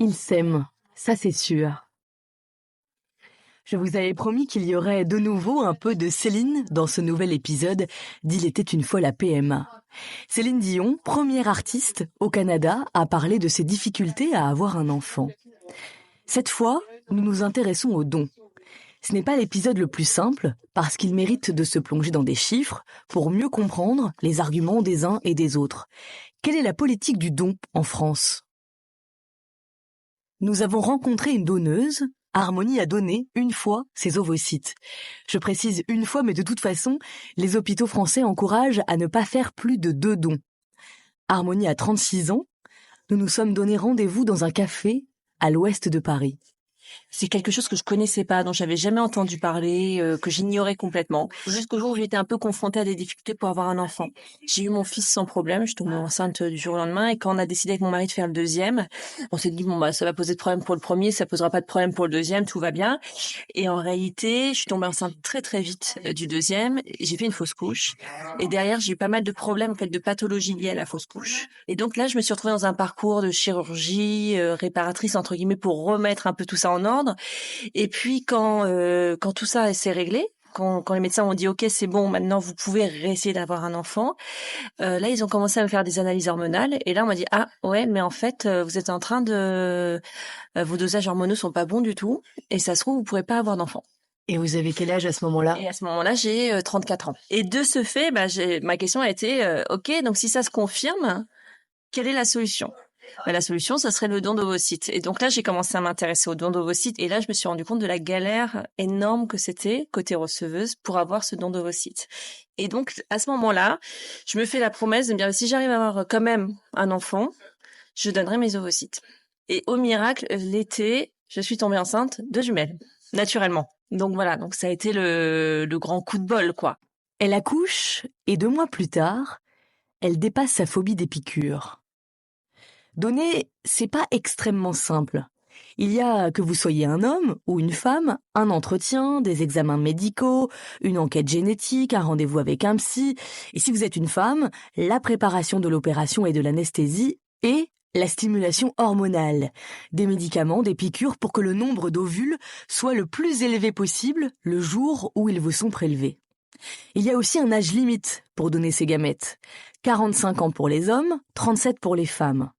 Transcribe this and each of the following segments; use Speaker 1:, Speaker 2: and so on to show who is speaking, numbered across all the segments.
Speaker 1: Ils s'aiment, ça c'est sûr. Je vous avais promis qu'il y aurait de nouveau un peu de Céline dans ce nouvel épisode d'Il était une fois la PMA. Céline Dion, première artiste au Canada à parler de ses difficultés à avoir un enfant. Cette fois, nous nous intéressons aux dons. Ce n'est pas l'épisode le plus simple parce qu'il mérite de se plonger dans des chiffres pour mieux comprendre les arguments des uns et des autres. Quelle est la politique du don en France ? Nous avons rencontré une donneuse. Harmonie a donné une fois ses ovocytes. Je précise une fois, mais de toute façon, les hôpitaux français encouragent à ne pas faire plus de 2 dons. Harmonie a 36 ans. Nous nous sommes donné rendez-vous dans un café à l'ouest de Paris.
Speaker 2: C'est quelque chose que je connaissais pas, dont j'avais jamais entendu parler, que j'ignorais complètement. Jusqu'au jour où j'étais un peu confrontée à des difficultés pour avoir un enfant. J'ai eu mon fils sans problème, je tombais enceinte du jour au lendemain, et quand on a décidé avec mon mari de faire le deuxième, on s'est dit ça va poser de problème pour le premier, ça posera pas de problème pour le deuxième, tout va bien. Et en réalité, je suis tombée enceinte très très vite du deuxième, et j'ai fait une fausse couche. Et derrière, j'ai eu pas mal de problèmes, en fait, de pathologies liées à la fausse couche. Et donc là, je me suis retrouvée dans un parcours de chirurgie réparatrice entre guillemets pour remettre un peu tout ça en ordre. Et puis quand tout ça s'est réglé, quand les médecins ont dit OK, c'est bon, maintenant vous pouvez réessayer d'avoir un enfant, là ils ont commencé à me faire des analyses hormonales et là on m'a dit ah ouais, mais en fait vous êtes en train de vos dosages hormonaux sont pas bons du tout et ça se trouve vous pourrez pas avoir d'enfant.
Speaker 1: Et vous avez quel âge à ce moment-là ?
Speaker 2: Et à ce moment-là, j'ai 34 ans. Et de ce fait, ma question a été OK, donc si ça se confirme, quelle est la solution ? La solution, ça serait le don d'ovocytes. Et donc là, j'ai commencé à m'intéresser au don d'ovocytes. Et là, je me suis rendu compte de la galère énorme que c'était, côté receveuse, pour avoir ce don d'ovocytes. Et donc, à ce moment-là, je me fais la promesse de me dire, si j'arrive à avoir quand même un enfant, je donnerai mes ovocytes. Et au miracle, l'été, je suis tombée enceinte de jumelles, naturellement. Donc voilà, donc ça a été le grand coup de bol, quoi.
Speaker 1: Elle accouche et 2 mois plus tard, elle dépasse sa phobie des piqûres. Donner, c'est pas extrêmement simple. Il y a, que vous soyez un homme ou une femme, un entretien, des examens médicaux, une enquête génétique, un rendez-vous avec un psy. Et si vous êtes une femme, la préparation de l'opération et de l'anesthésie et la stimulation hormonale. Des médicaments, des piqûres pour que le nombre d'ovules soit le plus élevé possible le jour où ils vous sont prélevés. Il y a aussi un âge limite pour donner ces gamètes. 45 ans pour les hommes, 37 pour les femmes.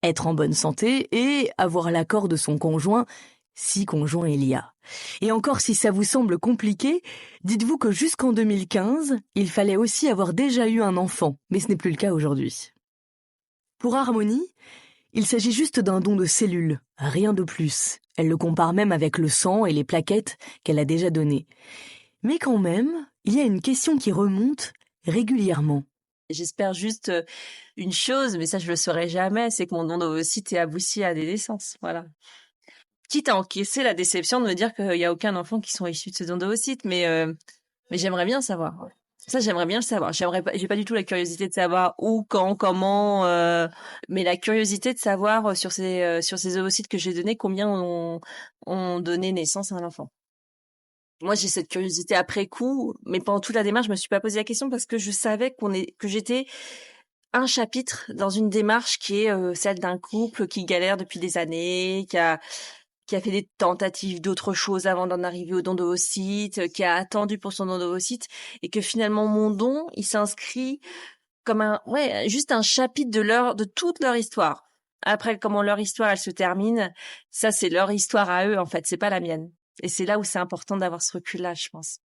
Speaker 1: Être en bonne santé et avoir l'accord de son conjoint, si conjoint il y a. Et encore si ça vous semble compliqué, dites-vous que jusqu'en 2015, il fallait aussi avoir déjà eu un enfant, mais ce n'est plus le cas aujourd'hui. Pour Harmonie, il s'agit juste d'un don de cellules, rien de plus. Elle le compare même avec le sang et les plaquettes qu'elle a déjà données. Mais quand même, il y a une question qui remonte régulièrement.
Speaker 2: J'espère juste une chose, mais ça je le saurai jamais, c'est que mon don d'ovocytes ait abouti à des naissances, voilà. Quitte à encaisser la déception de me dire qu'il y a aucun enfant qui sont issus de ce don d'ovocytes, mais j'aimerais bien savoir. Ça j'aimerais bien le savoir. J'ai pas du tout la curiosité de savoir où, quand, comment, mais la curiosité de savoir sur ces ovocytes que j'ai donnés, combien ont donné naissance à un enfant. Moi, j'ai cette curiosité après coup, mais pendant toute la démarche, je me suis pas posé la question parce que je savais que j'étais un chapitre dans une démarche qui est celle d'un couple qui galère depuis des années, qui a fait des tentatives d'autres choses avant d'en arriver au don d'ovocytes, qui a attendu pour son don d'ovocytes, et que finalement mon don, il s'inscrit comme juste un chapitre de toute leur histoire. Après, comment leur histoire, elle se termine, ça c'est leur histoire à eux, en fait, c'est pas la mienne. Et c'est là où c'est important d'avoir ce recul-là, je pense.